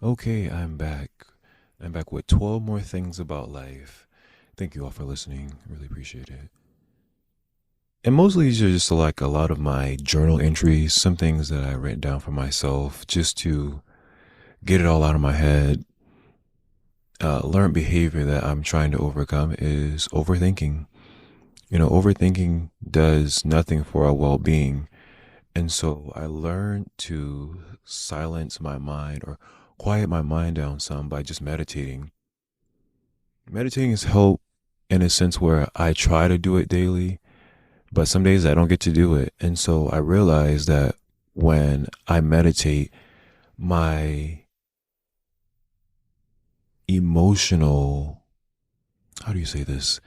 Okay, I'm back. I'm back with 12 more things about life. Thank you all for listening. Really appreciate it. And mostly these are just like a lot of my journal entries, some things that I write down for myself just to get it all out of my head. Learned behavior that I'm trying to overcome is overthinking. Overthinking does nothing for our well being. And so I learned to silence my mind or quiet my mind down some by just meditating. Meditating has helped in a sense where I try to do it daily, but some days I don't get to do it. And so I realize that when I meditate, my emotional, how do you say this?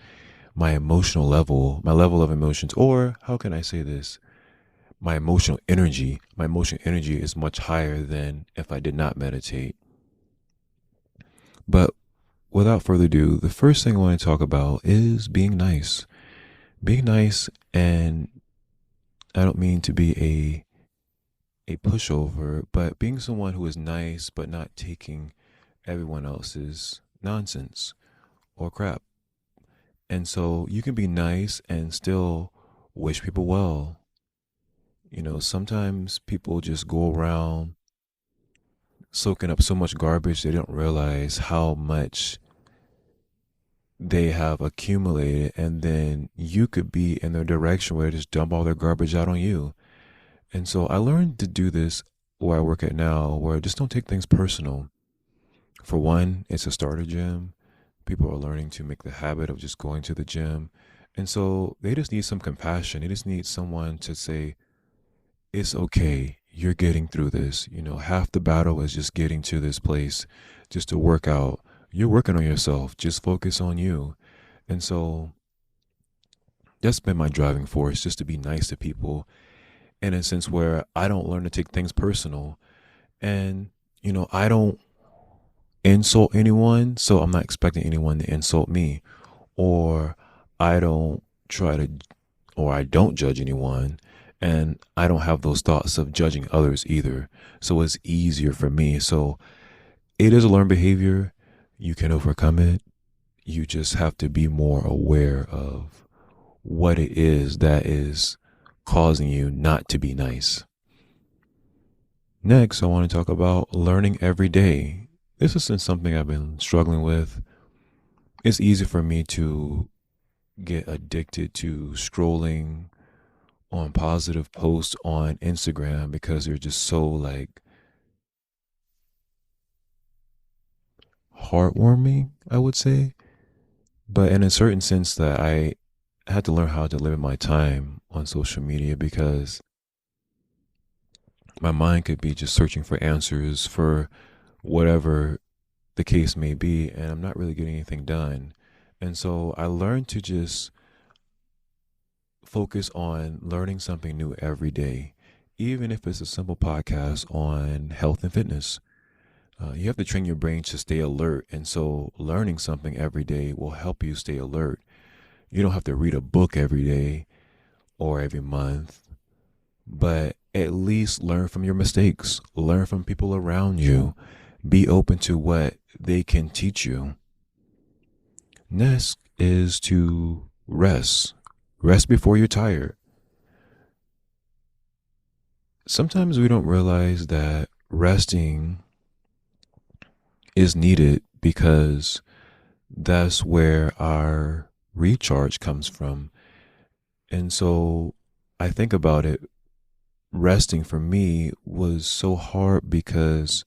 My emotional level, my level of emotions, or how can I say this? My emotional energy is much higher than if I did not meditate. But without further ado, the first thing I want to talk about is being nice. Being nice, and I don't mean to be a pushover, but being someone who is nice but not taking everyone else's nonsense or crap. And so you can be nice and still wish people well. Sometimes people just go around soaking up so much garbage they don't realize how much they have accumulated, and then you could be in their direction where they just dump all their garbage out on you. And so I learned to do this where I work at now, where I just don't take things personal. For one, it's a starter gym. People are learning to make the habit of just going to the gym. And so they just need some compassion. They just need someone to say, it's okay. You're getting through this. Half the battle is just getting to this place just to work out. You're working on yourself. Just focus on you. And so that's been my driving force, just to be nice to people in a sense where I don't learn to take things personal. And, I don't insult anyone, so I'm not expecting anyone to insult me. Or I don't try to, or I don't judge anyone. And I don't have those thoughts of judging others either. So it's easier for me. So it is a learned behavior. You can overcome it. You just have to be more aware of what it is that is causing you not to be nice. Next, I want to talk about learning every day. This has been something I've been struggling with. It's easy for me to get addicted to scrolling on positive posts on Instagram because they're just so like heartwarming, I would say. But in a certain sense that I had to learn how to limit my time on social media because my mind could be just searching for answers for whatever the case may be, and I'm not really getting anything done. And so I learned to just focus on learning something new every day, even if it's a simple podcast on health and fitness. You have to train your brain to stay alert. And so learning something every day will help you stay alert. You don't have to read a book every day or every month, but at least learn from your mistakes, learn from people around you, be open to what they can teach you. Next is to rest. Rest before you're tired. Sometimes we don't realize that resting is needed because that's where our recharge comes from. And so I think about it, resting for me was so hard because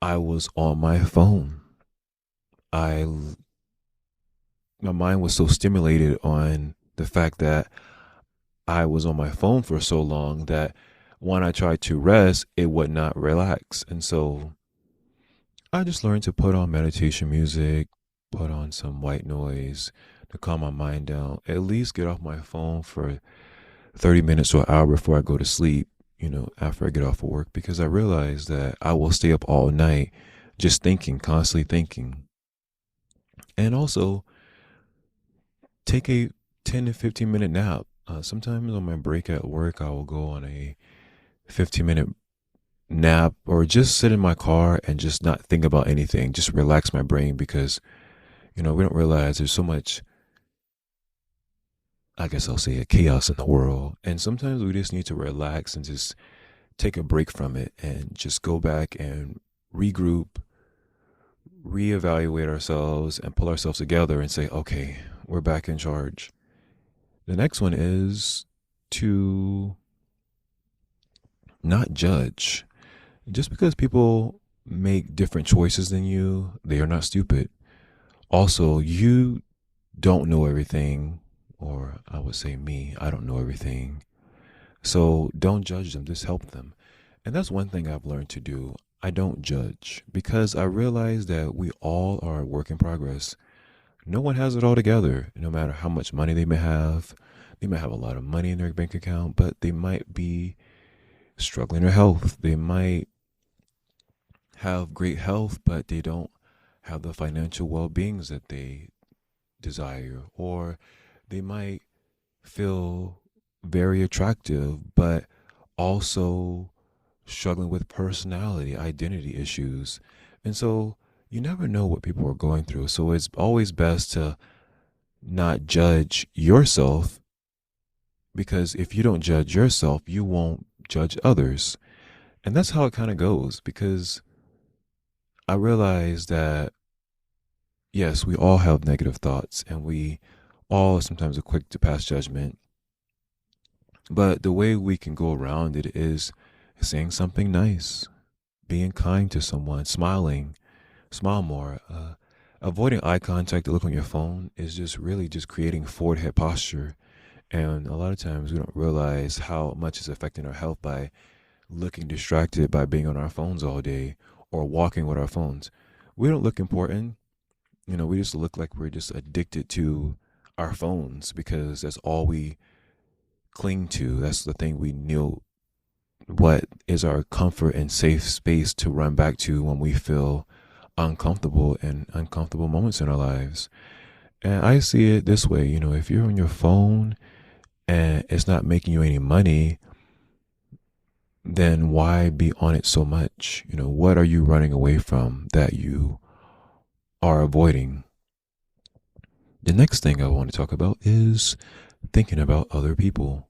I was on my phone. I My mind was so stimulated on the fact that I was on my phone for so long that when I tried to rest, it would not relax. And so I just learned to put on meditation music, put on some white noise to calm my mind down, at least get off my phone for 30 minutes to an hour before I go to sleep, after I get off of work, because I realized that I will stay up all night just thinking, constantly thinking. And also take a 10 to 15-minute nap. Sometimes on my break at work, I will go on a 15-minute nap or just sit in my car and just not think about anything, just relax my brain because, we don't realize there's so much, I guess I'll say, a chaos in the world. And sometimes we just need to relax and just take a break from it and just go back and regroup, reevaluate ourselves, and pull ourselves together and say, okay, we're back in charge. The next one is to not judge. Just because people make different choices than you, they are not stupid. Also, you don't know everything, or I would say me, I don't know everything. So don't judge them, just help them. And that's one thing I've learned to do. I don't judge because I realize that we all are a work in progress. No one has it all together, no matter how much money they may have. They might have a lot of money in their bank account, but they might be struggling with health. They might have great health, but they don't have the financial well beings that they desire. Or they might feel very attractive, but also struggling with personality, identity issues. And so you never know what people are going through. So it's always best to not judge yourself because if you don't judge yourself, you won't judge others. And that's how it kind of goes because I realize that, yes, we all have negative thoughts and we all sometimes are quick to pass judgment. But the way we can go around it is saying something nice, being kind to someone, smiling, smile more. Avoiding eye contact, the look on your phone is just really just creating forward head posture. And a lot of times we don't realize how much it's affecting our health by looking distracted by being on our phones all day or walking with our phones. We don't look important. We just look like we're just addicted to our phones because that's all we cling to. That's the thing we know what is our comfort and safe space to run back to when we feel uncomfortable and uncomfortable moments in our lives. And I see it this way, if you're on your phone and it's not making you any money, then why be on it so much? What are you running away from that you are avoiding? The next thing I want to talk about is thinking about other people.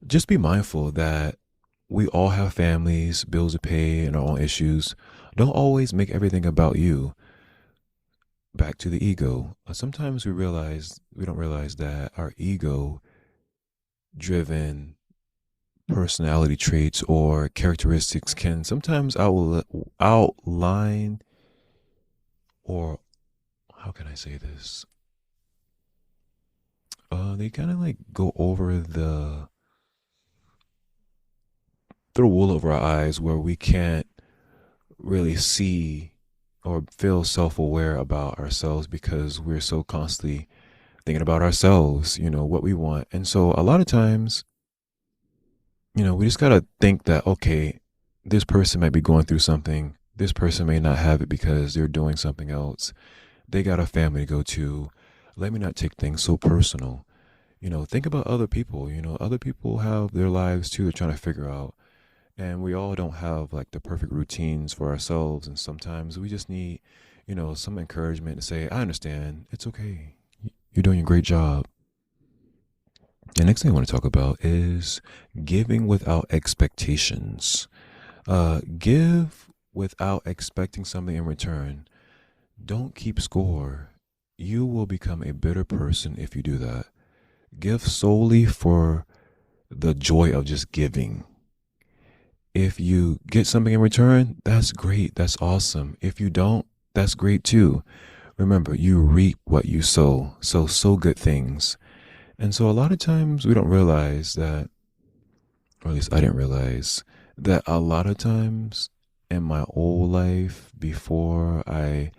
Just be mindful that we all have families, bills to pay, and our own issues. Don't always make everything about you. Back to the ego. Sometimes we don't realize that our ego driven personality traits or characteristics can sometimes outline, or how can I say this? They kind of like go over the through wool over our eyes where we can't really see or feel self-aware about ourselves because we're so constantly thinking about ourselves, what we want. And so a lot of times, we just got to think that, okay, this person might be going through something. This person may not have it because they're doing something else. They got a family to go to. Let me not take things so personal. Think about other people. Other people have their lives too. They're trying to figure out. And we all don't have like the perfect routines for ourselves. And sometimes we just need, some encouragement to say, I understand. It's okay. You're doing a great job. The next thing I want to talk about is giving without expectations. Give without expecting something in return. Don't keep score. You will become a bitter person if you do that. Give solely for the joy of just giving. If you get something in return, that's great. That's awesome. If you don't, that's great too. Remember, you reap what you sow. So, sow good things. And so, a lot of times we don't realize that, or at least I didn't realize, that a lot of times in my old life, before I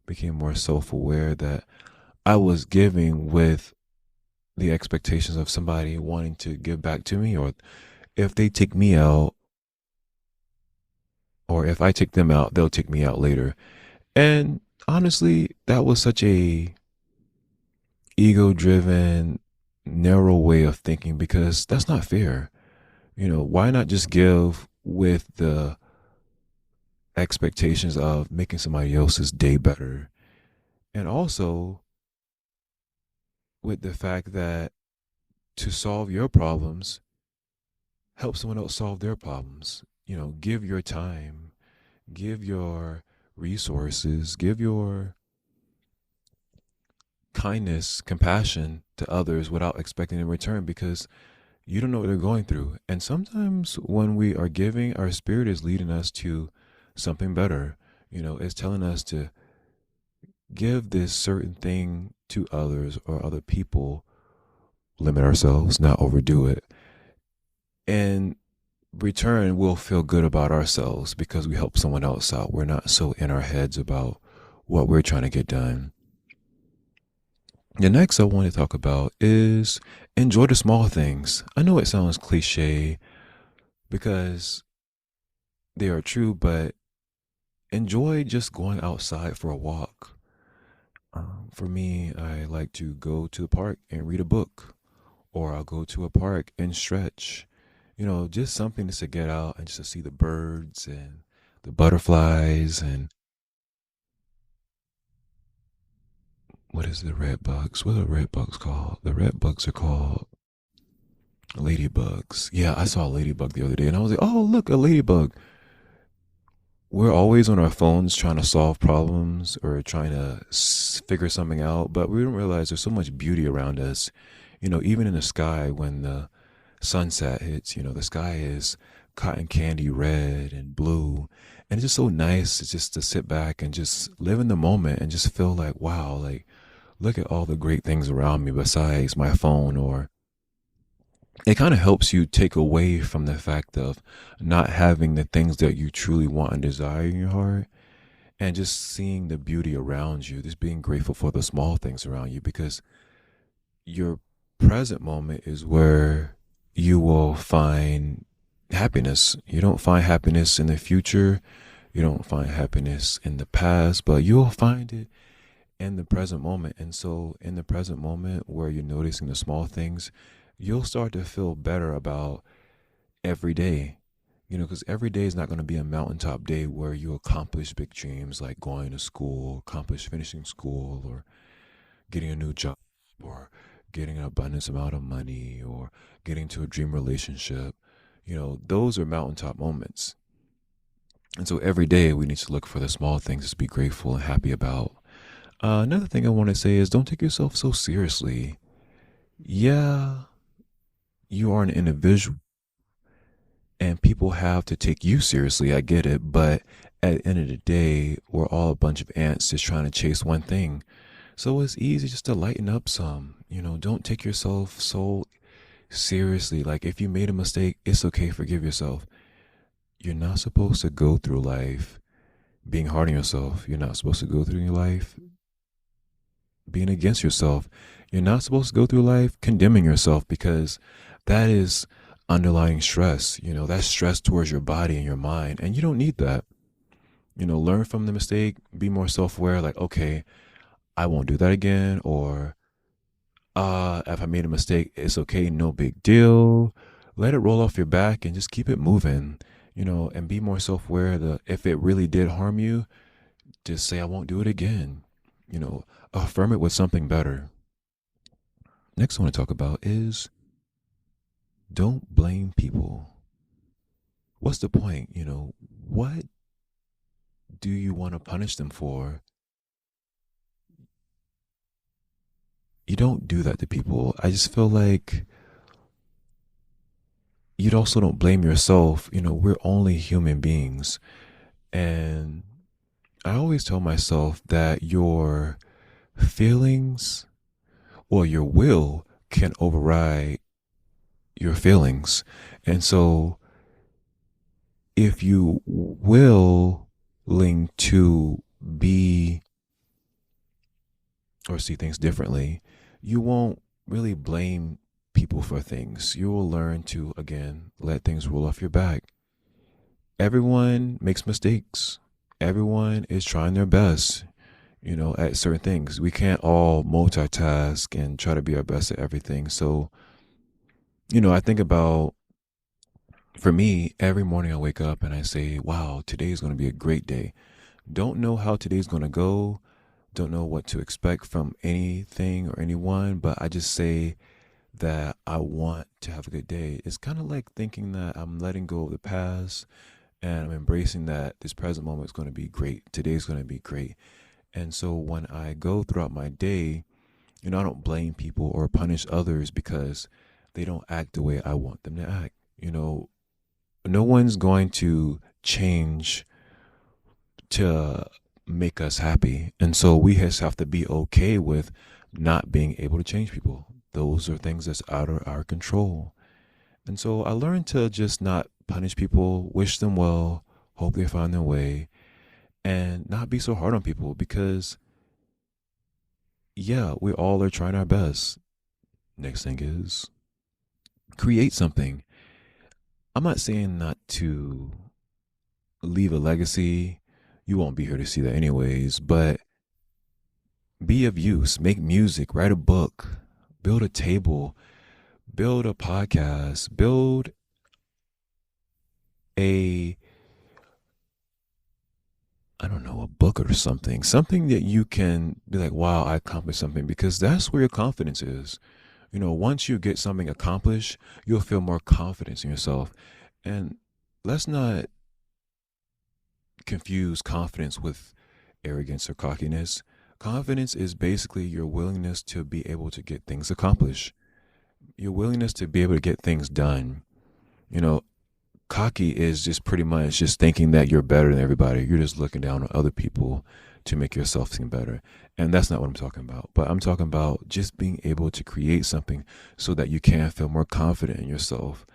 became more self aware, that I was giving with the expectations of somebody wanting to give back to me, or if they take me out, or if I take them out, they'll take me out later. And honestly, that was such a ego driven, narrow way of thinking because that's not fair. Why not just give with the expectations of making somebody else's day better. And also with the fact that to solve your problems, help someone else solve their problems. Give your time, give your resources, give your kindness, compassion to others without expecting in return because you don't know what they're going through. And sometimes when we are giving, our spirit is leading us to something better. It's telling us to give this certain thing to others or other people, limit ourselves, not overdo it. And return, we'll feel good about ourselves because we help someone else out. We're not so in our heads about what we're trying to get done. The next I want to talk about is enjoy the small things. I know it sounds cliche because they are true, but enjoy just going outside for a walk. For me, I like to go to the park and read a book, or I'll go to a park and stretch. Just something just to get out and just to see the birds and the butterflies and what is the red bugs? What are red bugs called? The red bugs are called ladybugs. Yeah, I saw a ladybug the other day and I was like, oh, look, a ladybug. We're always on our phones trying to solve problems or trying to figure something out, but we don't realize there's so much beauty around us. Even in the sky when the sunset hits, the sky is cotton candy red and blue. And it's just so nice to just to sit back and just live in the moment and just feel like, wow, like look at all the great things around me besides my phone. Or it kind of helps you take away from the fact of not having the things that you truly want and desire in your heart, and just seeing the beauty around you, just being grateful for the small things around you, because your present moment is where you will find happiness. You don't find happiness in the future, you don't find happiness in the past, but you'll find it in the present moment. And so, in the present moment where you're noticing the small things, you'll start to feel better about every day. Because every day is not going to be a mountaintop day where you accomplish big dreams like going to school, accomplish finishing school, or getting a new job, or getting an abundance amount of money, or getting to a dream relationship. Those are mountaintop moments. And so every day we need to look for the small things to be grateful and happy about. Another thing I want to say is don't take yourself so seriously. Yeah, you are an individual and people have to take you seriously. I get it. But at the end of the day, we're all a bunch of ants just trying to chase one thing. So it's easy just to lighten up some. Don't take yourself so seriously. Like if you made a mistake, it's okay. Forgive yourself. You're not supposed to go through life being hard on yourself. You're not supposed to go through your life being against yourself. You're not supposed to go through life condemning yourself because that is underlying stress. That's stress towards your body and your mind. And you don't need that. Learn from the mistake, be more self aware, like, okay, I won't do that again. Or, if I made a mistake, it's okay, no big deal. Let it roll off your back and just keep it moving, and be more self aware that if it really did harm you, just say, I won't do it again. Affirm it with something better. Next, I want to talk about is don't blame people. What's the point? What do you want to punish them for? You don't do that to people. I just feel like you also don't blame yourself. We're only human beings. And I always tell myself that your feelings or your will can override your feelings. And so if you willing to be or see things differently, you won't really blame people for things. You will learn to, again, let things roll off your back. Everyone makes mistakes. Everyone is trying their best, at certain things. We can't all multitask and try to be our best at everything. So, I think about For me, every morning I wake up and I say, wow, today is going to be a great day. Don't know how today's going to go, don't know what to expect from anything or anyone, but I just say that I want to have a good day. It's kind of like thinking that I'm letting go of the past and I'm embracing that this present moment is going to be great. Today's going to be great. And so when I go throughout my day, I don't blame people or punish others because they don't act the way I want them to act. No one's going to change to make us happy. And so we just have to be okay with not being able to change people. Those are things that's out of our control. And so I learned to just not punish people, wish them well, hope they find their way, and not be so hard on people because, yeah, we all are trying our best. Next thing is create something. I'm not saying not to leave a legacy. You won't be here to see that anyways, but be of use, make music, write a book, build a table, build a podcast, build a, I don't know, a book or something that you can be like, wow, I accomplished something, because that's where your confidence is. Once you get something accomplished, you'll feel more confidence in yourself. And let's not confuse confidence with arrogance or cockiness. Confidence is basically your willingness to be able to get things accomplished, your willingness to be able to get things done. You know, Cocky is just pretty much just thinking that you're better than everybody. You're just looking down on other people to make yourself seem better. And that's not what I'm talking about. But I'm talking about just being able to create something so that you can feel more confident in yourself.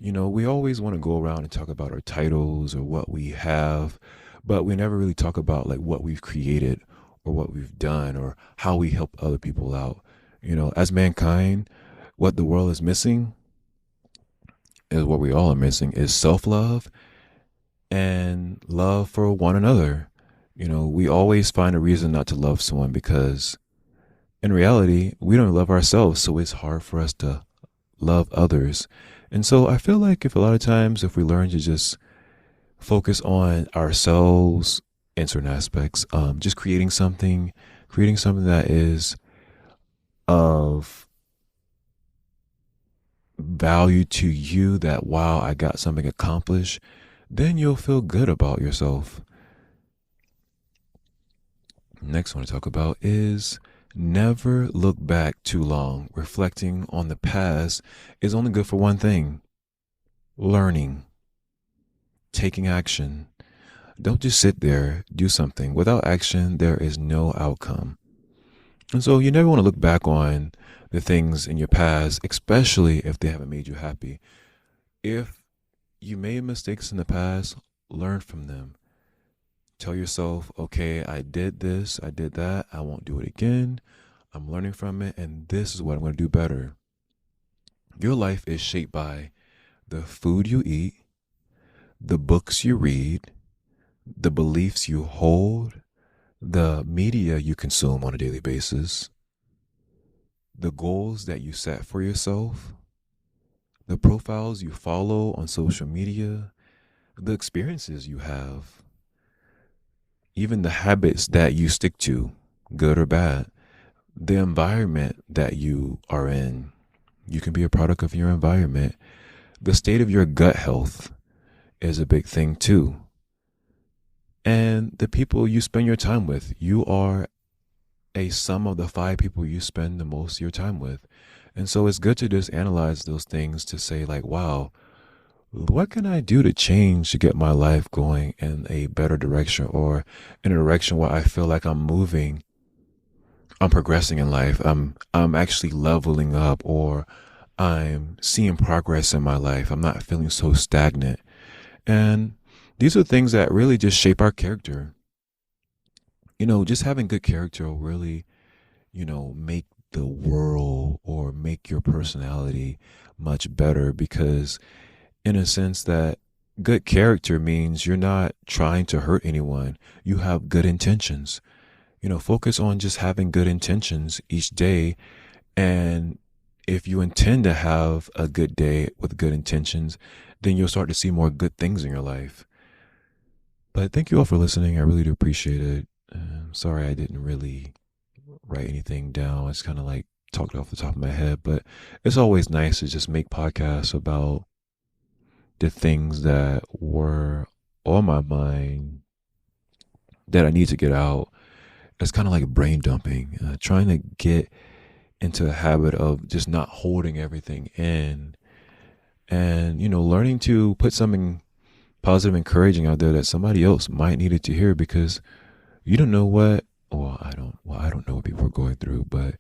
We always want to go around and talk about our titles or what we have, but we never really talk about like what we've created or what we've done or how we help other people out. As mankind, what the world is missing is what we all are missing is self-love and love for one another. We always find a reason not to love someone because in reality, we don't love ourselves. So it's hard for us to love others. And so I feel like if a lot of times, if we learn to just focus on ourselves in certain aspects, just creating something that is of value to you, that wow, I got something accomplished, then you'll feel good about yourself. Next one to talk about is never look back too long. Reflecting on the past is only good for one thing: learning, taking action. Don't just sit there, do something. Without action, there is no outcome. And so you never want to look back on the things in your past, especially if they haven't made you happy. If you made mistakes in the past, learn from them. Tell yourself, okay, I did this, I did that, I won't do it again. I'm learning from it, and this is what I'm going to do better. Your life is shaped by the food you eat, the books you read, the beliefs you hold, the media you consume on a daily basis, the goals that you set for yourself, the profiles you follow on social media, the experiences you have, even the habits that you stick to, good or bad, the environment that you are in. You can be a product of your environment. The state of your gut health is a big thing too. And the people you spend your time with, you are a sum of the 5 people you spend the most of your time with. And so it's good to just analyze those things to say like, wow, what can I do to change to get my life going in a better direction, or in a direction where I feel like I'm progressing in life. I'm actually leveling up, or I'm seeing progress in my life. I'm not feeling so stagnant. And these are things that really just shape our character. Just having good character will really, make the world or make your personality much better, because in a sense that good character means you're not trying to hurt anyone. You have good intentions. Focus on just having good intentions each day. And if you intend to have a good day with good intentions, then you'll start to see more good things in your life. But thank you all for listening. I really do appreciate it. Sorry I didn't really write anything down. It's kind of like talked off the top of my head, but it's always nice to just make podcasts about the things that were on my mind that I need to get out. It's kind of like brain dumping, trying to get into a habit of just not holding everything in, and learning to put something positive, encouraging out there that somebody else might need it to hear, because you don't know what. I don't know what people are going through, but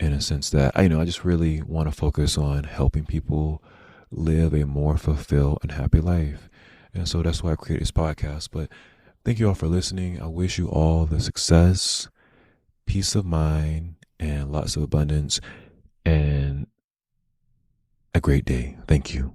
in a sense that I just really want to focus on helping people live a more fulfilled and happy life. And so that's why I created this podcast. But thank you all for listening. I wish you all the success, peace of mind, and lots of abundance, and a great day. Thank you.